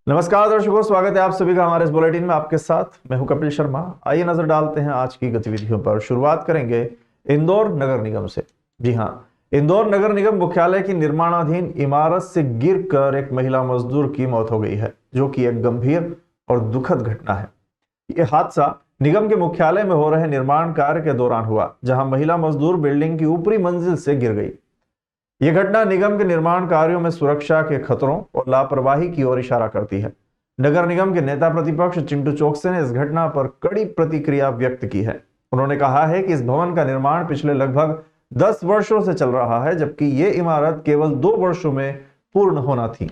नमस्कार दर्शकों, स्वागत है आप सभी का हमारे इस बुलेटिन में। आपके साथ मैं हूं कपिल शर्मा। आइए नजर डालते हैं आज की गतिविधियों पर। शुरुआत करेंगे इंदौर नगर निगम से। जी हां, इंदौर नगर निगम मुख्यालय की निर्माणाधीन इमारत से गिरकर एक महिला मजदूर की मौत हो गई है, जो कि एक गंभीर और दुखद घटना है। यह हादसा निगम के मुख्यालय में हो रहे निर्माण कार्य के दौरान हुआ, जहां महिला मजदूर बिल्डिंग की ऊपरी मंजिल से गिर गई। यह घटना निगम के निर्माण कार्यों में सुरक्षा के खतरों और लापरवाही की ओर इशारा करती है। नगर निगम के नेता प्रतिपक्ष चिंटू चोकसे ने इस घटना पर कड़ी प्रतिक्रिया व्यक्त की है। उन्होंने कहा है कि इस भवन का निर्माण पिछले लगभग 10 वर्षों से चल रहा है, जबकि यह इमारत केवल 2 वर्षों में पूर्ण होना थी।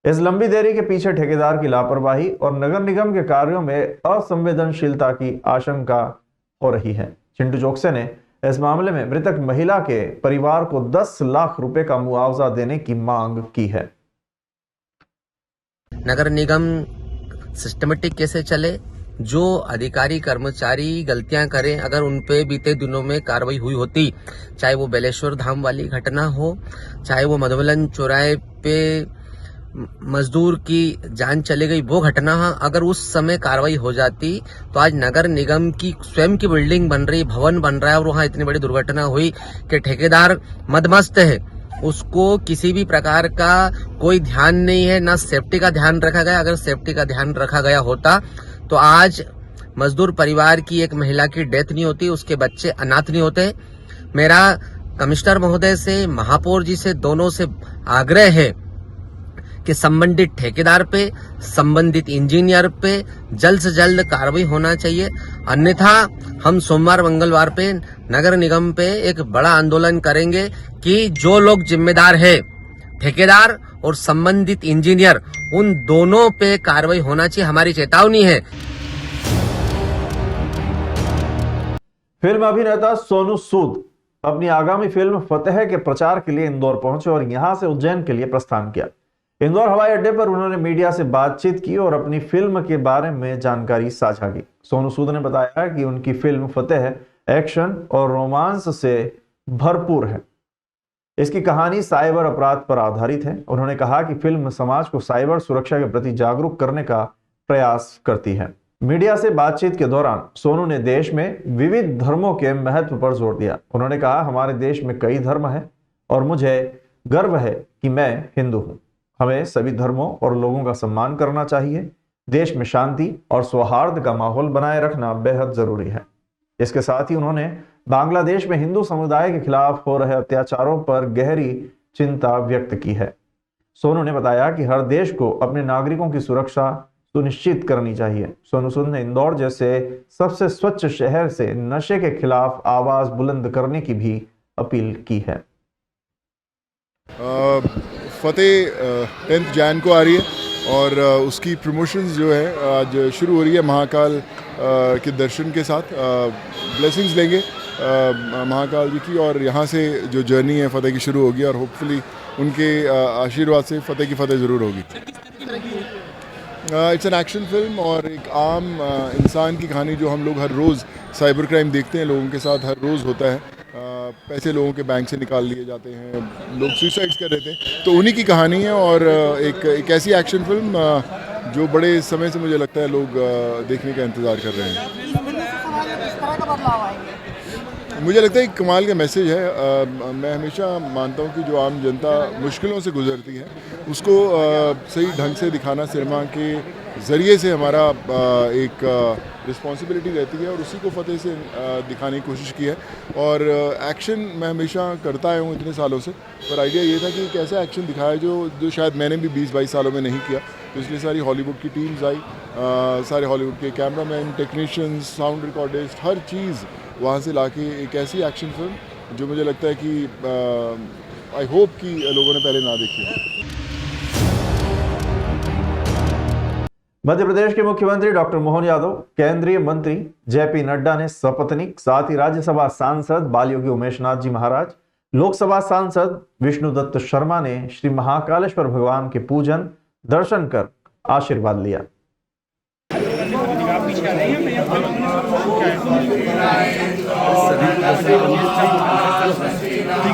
इस लंबी देरी के पीछे ठेकेदार की लापरवाही और नगर निगम के कार्यों में असंवेदनशीलता की आशंका हो रही है। चिंटू चोकसे ने इस मामले में मृतक महिला के परिवार को 10 लाख रुपए का मुआवजा देने की मांग की है। नगर निगम सिस्टमेटिक कैसे चले, जो अधिकारी कर्मचारी गलतियां करें, अगर उन पे बीते दिनों में कार्रवाई हुई होती, चाहे वो बेलेश्वर धाम वाली घटना हो, चाहे वो मधुबलन चौराहे पे मजदूर की जान चली गई वो घटना, अगर उस समय कार्रवाई हो जाती तो आज नगर निगम की स्वयं की बिल्डिंग बन रही, भवन बन रहा है और वहां इतनी बड़ी दुर्घटना हुई कि ठेकेदार मदमस्त है, उसको किसी भी प्रकार का कोई ध्यान नहीं है, ना सेफ्टी का ध्यान रखा गया। अगर सेफ्टी का ध्यान रखा गया होता तो आज मजदूर परिवार की एक महिला की डेथ नहीं होती, उसके बच्चे अनाथ नहीं होते। मेरा कमिश्नर महोदय से, महापौर जी से, दोनों से आग्रह है कि संबंधित ठेकेदार पे, संबंधित इंजीनियर पे जल्द से जल्द कार्रवाई होना चाहिए। अन्यथा हम सोमवार मंगलवार पे नगर निगम पे एक बड़ा आंदोलन करेंगे कि जो लोग जिम्मेदार है, ठेकेदार और संबंधित इंजीनियर, उन दोनों पे कार्रवाई होना चाहिए। हमारी चेतावनी है। फिल्म अभिनेता सोनू सूद अपनी आगामी फिल्म फतेह के प्रचार के लिए इंदौर पहुंचे और यहां से उज्जैन के लिए प्रस्थान किया। इंदौर हवाई अड्डे पर उन्होंने मीडिया से बातचीत की और अपनी फिल्म के बारे में जानकारी साझा की। सोनू सूद ने बताया कि उनकी फिल्म फतेह एक्शन और रोमांस से भरपूर है। इसकी कहानी साइबर अपराध पर आधारित है। उन्होंने कहा कि फिल्म समाज को साइबर सुरक्षा के प्रति जागरूक करने का प्रयास करती है। मीडिया से बातचीत के दौरान सोनू ने देश में विविध धर्मों के महत्व पर जोर दिया। उन्होंने कहा, हमारे देश में कई धर्म हैं और मुझे गर्व है कि मैं हिंदू हूं। हमें सभी धर्मों और लोगों का सम्मान करना चाहिए। देश में शांति और सौहार्द का माहौल बनाए रखना बेहद जरूरी है। इसके साथ ही उन्होंने बांग्लादेश में हिंदू समुदाय के खिलाफ हो रहे अत्याचारों पर गहरी चिंता व्यक्त की है। सोनू ने बताया कि हर देश को अपने नागरिकों की सुरक्षा सुनिश्चित करनी चाहिए। सोनू सूद ने इंदौर जैसे सबसे स्वच्छ शहर से नशे के खिलाफ आवाज बुलंद करने की भी अपील की है। फतेह 10 जैन को आ रही है और उसकी प्रमोशंस जो है आज शुरू हो रही है। महाकाल के दर्शन के साथ ब्लेसिंग्स लेंगे महाकाल जी की, और यहाँ से जो जर्नी है फतेह की शुरू होगी और होपफुली उनके आशीर्वाद से फतेह की फतेह ज़रूर होगी। इट्स एन एक्शन फिल्म और एक आम इंसान की कहानी जो हम लोग हर रोज़ साइबर क्राइम देखते हैं, लोगों के साथ हर रोज़ होता है। पैसे लोगों के बैंक से निकाल लिए जाते हैं, लोग सुसाइड्स कर रहे थे, तो उन्हीं की कहानी है। और एक ऐसी एक्शन फिल्म जो बड़े समय से मुझे लगता है लोग देखने का इंतज़ार कर रहे हैं। मुझे लगता है एक कमाल का मैसेज है। मैं हमेशा मानता हूँ कि जो आम जनता मुश्किलों से गुजरती है उसको सही ढंग से दिखाना सिनेमा के ज़रिए से हमारा एक रिस्पॉन्सिबिलिटी रहती है, और उसी को फतेह से दिखाने की कोशिश की है। और एक्शन मैं हमेशा करता आया हूँ इतने सालों से, पर आइडिया ये था कि एक ऐसा एक्शन दिखाया जो शायद मैंने भी 20-22 सालों में नहीं किया। तो इसलिए सारी हॉलीवुड की टीम्स आई, सारे हॉलीवुड के कैमरामैन, टेक्नीशियंस, साउंड रिकॉर्डिस्ट, हर चीज़ वहाँ से लाके एक ऐसी एक्शन फिल्म जो मुझे लगता है कि आई होप कि लोगों ने पहले ना देखी हो। मध्य प्रदेश के मुख्यमंत्री डॉक्टर मोहन यादव, केंद्रीय मंत्री जेपी नड्डा ने सपत्नीक, साथ ही राज्यसभा सांसद बालयोगी उमेशनाथ जी महाराज, लोकसभा सांसद विष्णुदत्त शर्मा ने श्री महाकालेश्वर भगवान के पूजन दर्शन कर आशीर्वाद लिया। सभी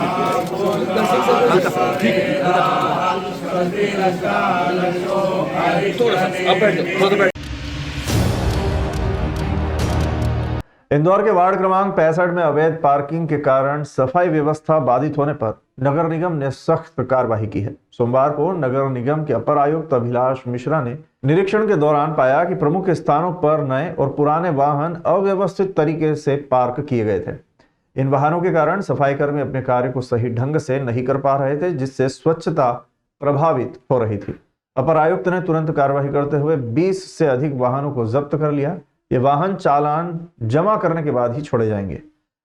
इंदौर के वार्ड क्रमांक 65 में अवैध पार्किंग के कारण सफाई व्यवस्था बाधित होने पर नगर निगम ने सख्त कार्रवाई की है। सोमवार को नगर निगम के अपर आयुक्त अभिलाष मिश्रा ने निरीक्षण के दौरान पाया कि प्रमुख स्थानों पर नए और पुराने वाहन अव्यवस्थित तरीके से पार्क किए गए थे। इन वाहनों के कारण सफाई कर्मी अपने कार्य को सही ढंग से नहीं कर पा रहे थे, जिससे स्वच्छता प्रभावित हो रही थी। अपर आयुक्त ने तुरंत कार्रवाई करते हुए 20 से अधिक वाहनों को जब्त कर लिया। ये वाहन चालान जमा करने के बाद ही छोड़े जाएंगे।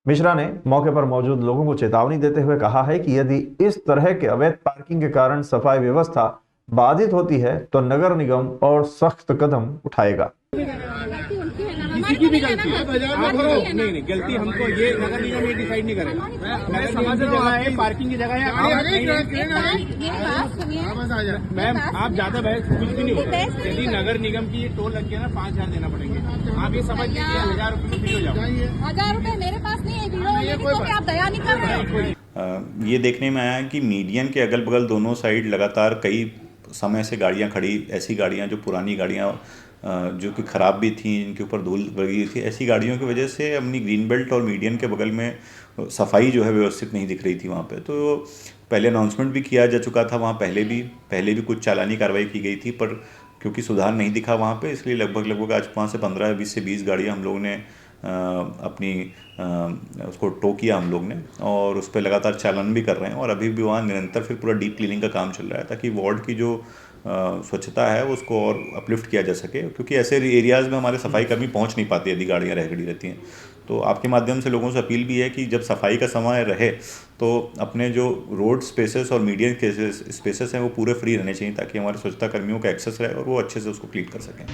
मिश्रा ने मौके पर मौजूद लोगों को चेतावनी देते हुए कहा है कि यदि इस तरह के अवैध पार्किंग के कारण सफाई व्यवस्था बाधित होती है तो नगर निगम और सख्त कदम उठाएगा। किसी की भी गलती है, नहीं गलती हमको ये नगर निगम ये डिसाइड नहीं करेगा। मैं समझ जगह है, पार्किंग की जगह है। मैम आप ज्यादा बहस कुछ भी नहीं होगा। यदि नगर निगम की टोल लग गया ना 5,000 देना पड़ेंगे। आप ये समझ लीजिए 1,000 रुपये में फ्री हो जाओ। 1,000 रुपये मेरे पास नहीं है, तो आप दया नहीं कर रहे हो। ये देखने में आया कि मीडियन के अगल बगल दोनों साइड लगातार कई समय से गाड़ियां खड़ी, ऐसी गाड़ियां जो पुरानी गाड़ियां जो कि ख़राब भी थी, इनके ऊपर धूल लगी थी, ऐसी गाड़ियों की वजह से अपनी ग्रीन बेल्ट और मीडियन के बगल में सफाई जो है व्यवस्थित नहीं दिख रही थी वहाँ पे। तो पहले अनाउंसमेंट भी किया जा चुका था वहाँ, पहले भी कुछ चालानी कार्रवाई की गई थी, पर क्योंकि सुधार नहीं दिखा वहाँ पे, इसलिए लगभग आज 5 से 15, 20 से 20 गाड़ियाँ हम लोग ने अपनी उसको टो किया हम लोग ने, और उस पर लगातार चालान भी कर रहे हैं। और अभी भी वहाँ निरंतर फिर पूरा डीप क्लीनिंग का काम चल रहा है, ताकि वार्ड की जो स्वच्छता है उसको और अपलिफ्ट किया जा सके, क्योंकि ऐसे एरियाज़ में हमारे सफाई कर्मी पहुँच नहीं पाते यदि गाड़ियाँ रह खड़ी रहती हैं। तो आपके माध्यम से लोगों से अपील भी है कि जब सफाई का समय रहे तो अपने जो रोड स्पेसेस और मीडियम के स्पेसेस हैं वो पूरे फ्री रहने चाहिए, ताकि हमारे स्वच्छता कर्मियों का एक्सेस रहे और वो अच्छे से उसको क्लीन कर सकें।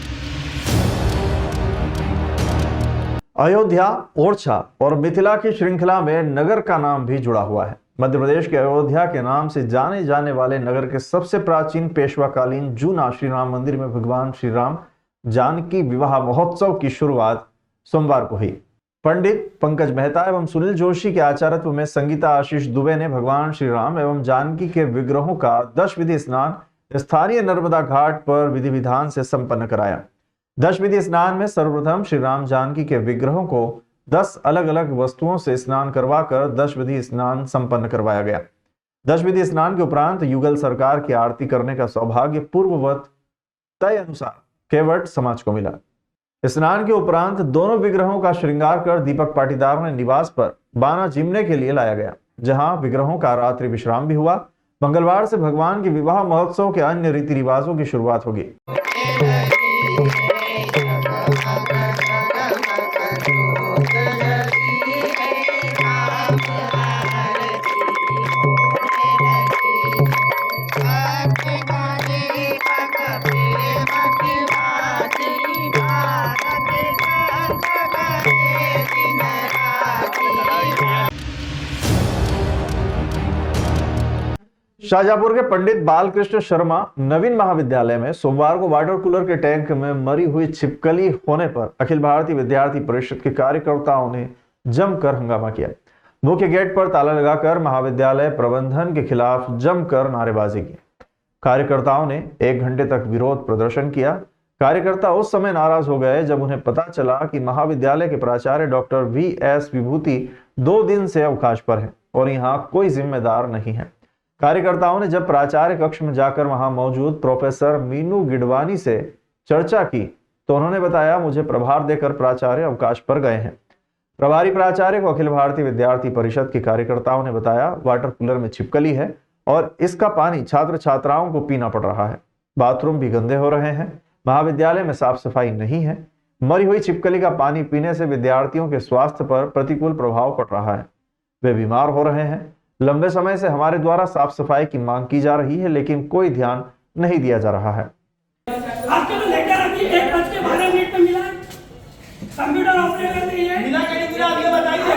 अयोध्या, ओरछा और मिथिला की श्रृंखला में नगर का नाम भी जुड़ा हुआ है। मध्य प्रदेश के अयोध्या के नाम से जाने जाने वाले नगर के सबसे प्राचीन पेशवाकालीन जूना श्री राम मंदिर में भगवान श्री राम जानकी विवाह महोत्सव की शुरुआत सोमवार को हुई। पंडित पंकज मेहता एवं सुनील जोशी के आचार्यत्व में संगीता आशीष दुबे ने भगवान श्री राम एवं जानकी के विग्रहों का 10 विधि स्नान स्थानीय नर्मदा घाट पर विधि विधान से संपन्न कराया। 10 विधि स्नान में सर्वप्रथम श्री राम जानकी के विग्रहों को 10 अलग अलग वस्तुओं से स्नान करवाकर 10 विधि स्नान संपन्न करवाया गया। 10 विधि स्नान के उपरांत युगल सरकार की आरती करने का सौभाग्य पूर्ववत तय अनुसार केवट समाज को मिला। स्नान के उपरांत दोनों विग्रहों का श्रृंगार कर दीपक पाटीदार ने निवास पर बाना जिमने के लिए लाया गया, जहां विग्रहों का रात्रि विश्राम भी हुआ। मंगलवार से भगवान के विवाह महोत्सव के अन्य रीति रिवाजों की शुरुआत होगी। शाहजहांपुर के पंडित बालकृष्ण शर्मा नवीन महाविद्यालय में सोमवार को वाटर कूलर के टैंक में मरी हुई छिपकली होने पर अखिल भारतीय विद्यार्थी परिषद के कार्यकर्ताओं ने जमकर हंगामा किया। मुख्य गेट पर ताला लगाकर महाविद्यालय प्रबंधन के खिलाफ जमकर नारेबाजी की। कार्यकर्ताओं ने 1 घंटे तक विरोध प्रदर्शन किया। कार्यकर्ता उस समय नाराज हो गए जब उन्हें पता चला कि महाविद्यालय के प्राचार्य डॉक्टर VS विभूति 2 दिन से अवकाश पर हैं और यहाँ कोई जिम्मेदार नहीं है। कार्यकर्ताओं ने जब प्राचार्य कक्ष में जाकर वहां मौजूद प्रोफेसर मीनू गिडवानी से चर्चा की तो उन्होंने बताया, मुझे प्रभार देकर प्राचार्य अवकाश पर गए हैं। प्रभारी प्राचार्य को अखिल भारतीय विद्यार्थी परिषद के कार्यकर्ताओं ने बताया, वाटर कूलर में छिपकली है और इसका पानी छात्र छात्राओं को पीना पड़ रहा है। बाथरूम भी गंदे हो रहे हैं। महाविद्यालय में साफ सफाई नहीं है। मरी हुई छिपकली का पानी पीने से विद्यार्थियों के स्वास्थ्य पर प्रतिकूल प्रभाव पड़ रहा है। वे बीमार हो रहे हैं। लंबे समय से हमारे द्वारा साफ सफाई की मांग की जा रही है, लेकिन कोई ध्यान नहीं दिया जा रहा है। आपके तो लेटर अभी 1:12 पे मिला है। कंप्यूटर ऑपरेटर नहीं है। मिला कि नहीं मिला ये बताइए।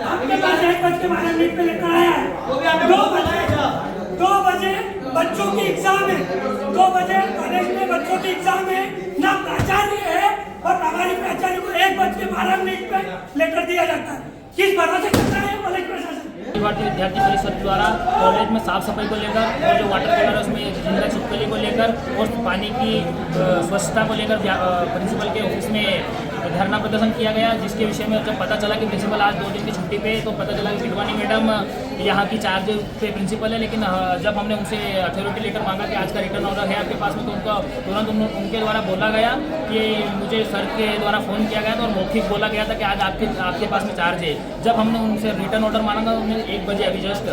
आपके पास 1:12 पे लेटर आया है। 2 बजे बच्चों की एग्जाम है। 2 बजे कॉलेज में बच्चों की एग्जाम है। ना प्राचार्य है और हमारी प्राचार्य को 1:12 पे लेटर दिया जाता है। किस भरोसे करता है कॉलेज प्रशासन? भारतीय विद्यार्थी परिषद द्वारा कॉलेज में साफ सफाई को लेकर और जो वाटर कूलर है उसमें जिंदा छिपकली को लेकर और पानी की स्वच्छता को लेकर प्रिंसिपल के ऑफिस में धरना प्रदर्शन किया गया, जिसके विषय में जब पता चला कि प्रिंसिपल आज 2 दिन की छुट्टी पे, तो पता चला कि गिडवानी मैडम यहाँ की चार्ज पे प्रिंसिपल है। लेकिन जब हमने उनसे अथॉरिटी लेकर मांगा कि आज का रिटर्न ऑर्डर है आपके पास में, तो उनका तुरंत उनके द्वारा बोला गया कि मुझे सर के द्वारा फ़ोन किया गया था और मौखिक बोला गया था कि आज आपके पास में चार्ज है। जब हमने उनसे रिटर्न ऑर्डर मांगा तो उन्होंने 1 बजे अभी जस्ट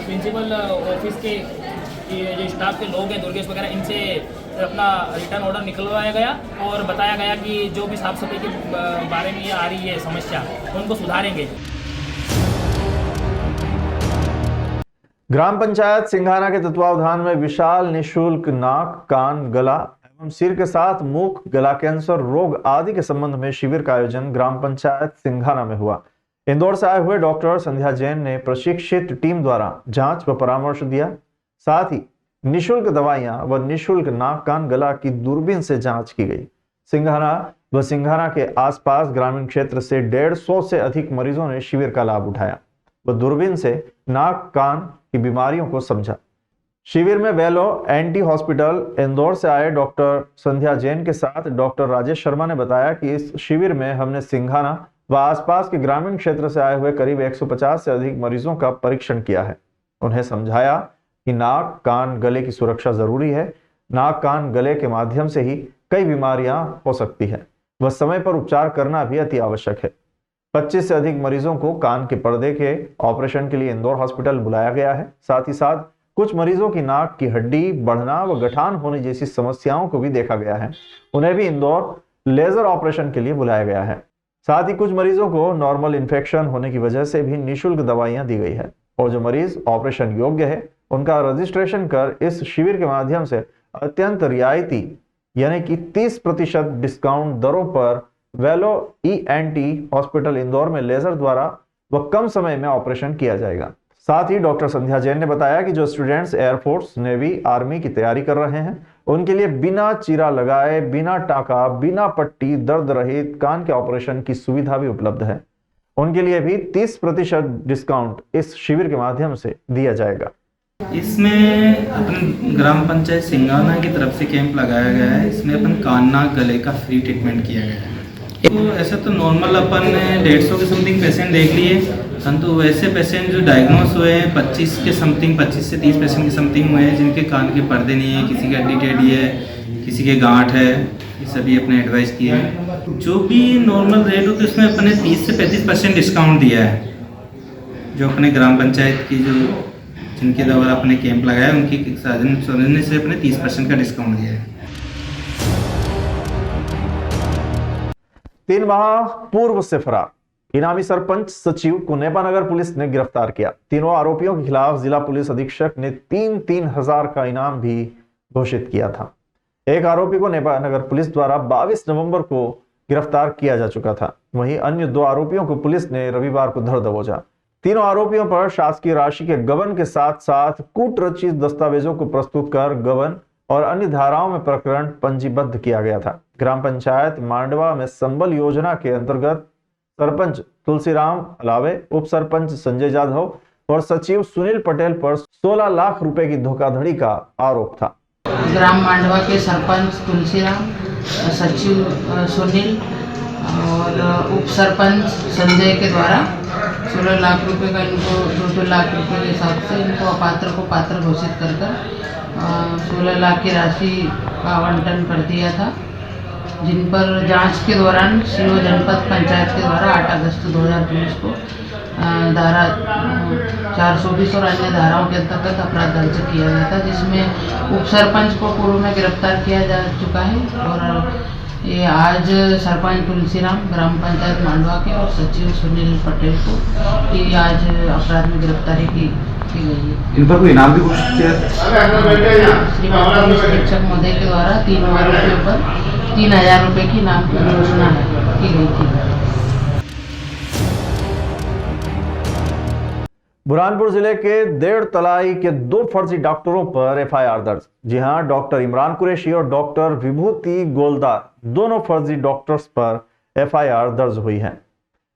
प्रिंसिपल ऑफिस के जो स्टाफ के लोग हैं दुर्गेश वगैरह, इनसे अपना रिटर्न ऑर्डर निकलवाया गया और बताया गया कि जो भी साफ सफाई के बारे में ये आ रही है समस्या उनको सुधारेंगे। ग्राम पंचायत सिंघाना के तत्वावधान में विशाल निशुल्क नाक, कान, गला एवं सिर के साथ मुख, गला कैंसर रोग आदि के संबंध में शिविर का आयोजन ग्राम पंचायत सिंघाना में हुआ। इंदौर से आए हुए डॉक्टर संध्या जैन ने प्रशिक्षित टीम द्वारा जांच व परामर्श दिया, साथ ही निशुल्क दवाइयां व निशुल्क नाक, कान, गला की दूरबीन से जांच की गई। सिंघाना व सिंघाना के आसपास ग्रामीण क्षेत्र से 150 से अधिक मरीजों ने शिविर का लाभ उठाया व दूरबीन से नाक, कान की बीमारियों को समझा। शिविर में वेलो एंटी हॉस्पिटल इंदौर से आए डॉक्टर संध्या जैन के साथ डॉक्टर राजेश शर्मा ने बताया कि इस शिविर में हमने सिंघाना व आसपास के ग्रामीण क्षेत्र से आए हुए करीब 150 से अधिक मरीजों का परीक्षण किया है। उन्हें समझाया कि नाक, कान, गले की सुरक्षा जरूरी है। नाक, कान, गले के माध्यम से ही कई बीमारियां हो सकती है व समय पर उपचार करना भी अति आवश्यक है। 25 से अधिक मरीजों को कान के पर्दे के ऑपरेशन के लिए इंदौर हॉस्पिटल बुलाया गया है। साथ ही साथ कुछ मरीजों की नाक की हड्डी बढ़ना व गठान होने जैसी समस्याओं को भी देखा गया है, उन्हें भी इंदौर लेजर ऑपरेशन के लिए बुलाया गया है। साथ ही कुछ मरीजों को नॉर्मल इन्फेक्शन होने की वजह से भी निःशुल्क दवाइयां दी गई है और जो मरीज ऑपरेशन योग्य है उनका रजिस्ट्रेशन कर इस शिविर के माध्यम से अत्यंत रियायती यानी कि 30% डिस्काउंट दरों पर वेलो ENT हॉस्पिटल इंदौर में लेजर द्वारा व कम समय में ऑपरेशन किया जाएगा। साथ ही डॉक्टर संध्या जैन ने बताया कि जो स्टूडेंट्स एयरफोर्स, नेवी, आर्मी की तैयारी कर रहे हैं उनके लिए बिना चीरा लगाए, बिना टाका, बिना पट्टी, दर्द रहित कान के ऑपरेशन की सुविधा भी उपलब्ध है। उनके लिए भी 30% डिस्काउंट इस शिविर के माध्यम से दिया जाएगा। इसमें अपन ग्राम पंचायत सिंघाना की तरफ से कैंप लगाया गया है। इसमें अपन कान, नाक, गले का फ्री ट्रीटमेंट किया गया है। तो ऐसा तो नॉर्मल अपन ने 150 के समथिंग पेशेंट देख लिए, परंतु वैसे पेशेंट जो डायग्नोस हुए हैं 25 के समथिंग, 25 से 30 पेशेंट के समथिंग हुए हैं जिनके कान के पर्दे नहीं है, किसी के हड्डी टेढ़ी है, किसी के गांठ है, ये सभी अपने एडवाइस किए हैं। जो भी नॉर्मल रेट हो तो उसमें अपने 30 से 35% डिस्काउंट दिया है। जो अपने ग्राम पंचायत की जो जिनके द्वारा अपने कैंप लगाया उनकी साधन से अपने 30% का डिस्काउंट दिया है। 3 माह पूर्व से फरार इनामी सरपंच सचिव को नेपानगर पुलिस ने गिरफ्तार किया। तीनों आरोपियों के खिलाफ जिला पुलिस अधीक्षक ने 3-3 हजार का इनाम भी घोषित किया था। एक आरोपी को नेपानगर पुलिस द्वारा 22 नवंबर को गिरफ्तार किया जा चुका था। वहीं अन्य 2 आरोपियों को पुलिस ने रविवार को धर दबोचा। तीनों आरोपियों पर शासकीय राशि के गबन के साथ साथ कूटरचित दस्तावेजों को प्रस्तुत कर गबन और अन्य धाराओं में प्रकरण पंजीबद्ध किया गया था। ग्राम पंचायत मांडवा में संबल योजना के अंतर्गत सरपंच तुलसीराम अलावे, उप सरपंच संजय जाधव और सचिव सुनील पटेल पर 16 लाख रुपए की धोखाधड़ी का आरोप था। ग्राम मांडवा के सरपंच तुलसीराम, सचिव सुनील और उप सरपंच संजय के द्वारा 16 लाख रुपए का इनको 2-2 लाख रुपए के हिसाब से इनको अपात्र को पात्र घोषित कर 16 लाख की राशि का आवंटन कर दिया था, जिन पर जांच के दौरान सीओ जनपद पंचायत के द्वारा 8 अगस्त 2019 को धारा 420 और अन्य धाराओं के अंतर्गत अपराध दर्ज किया गया था, जिसमें उप सरपंच को पूर्व में गिरफ्तार किया जा चुका है और ये आज सरपंच तुलसीराम ग्राम पंचायत मांडवा के और सचिव सुनील पटेल को की आज अपराध में गिरफ्तारी की गई है। इन पर कोई इनाम भी घोषित किया? श्रीमान पुलिस अधीक्षक महोदय के द्वारा 3 आरोपियों पर 3000 रुपये की इनाम की घोषणा की गई थी। बुरहानपुर जिले के देड़ तलाई के 2 फर्जी डॉक्टरों पर FIR दर्ज। जी हां, डॉक्टर इमरान कुरैशी और डॉक्टर विभूति गोलदार दोनों फर्जी डॉक्टर्स पर FIR दर्ज हुई है।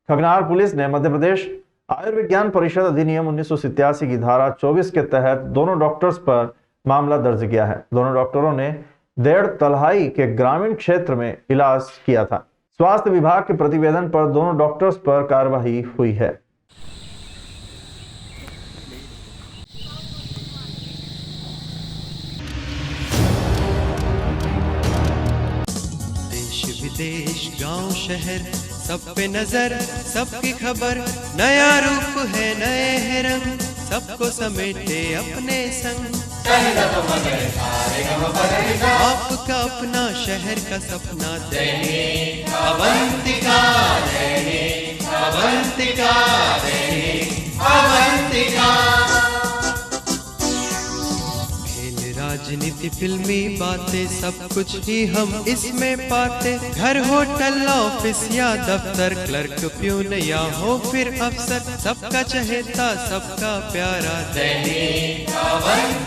खगनार पुलिस ने मध्य प्रदेश आयुर्विज्ञान परिषद अधिनियम 1987 की धारा 24 के तहत दोनों डॉक्टर्स पर मामला दर्ज किया है। दोनों डॉक्टरों ने देड़ तलहाई के ग्रामीण क्षेत्र में इलाज किया था। स्वास्थ्य विभाग के प्रतिवेदन पर दोनों डॉक्टर्स पर कार्रवाई हुई है। देश विदेश गांव शहर सब पे नजर, सबकी खबर, नया रूप है नए है रंग, सबको समेटे अपने संग। आपका अपना शहर का सपना दैनिक अवंतिका, दैनिक अवंतिका, दैनिक अवंतिका। राजनीति फिल्मी बातें सब कुछ ही हम इसमें पाते, घर होटल ऑफिस या दफ्तर, क्लर्क प्यून या हो फिर अफसर, सबका चहेता सबका प्यारा दैनिक अवंतिका।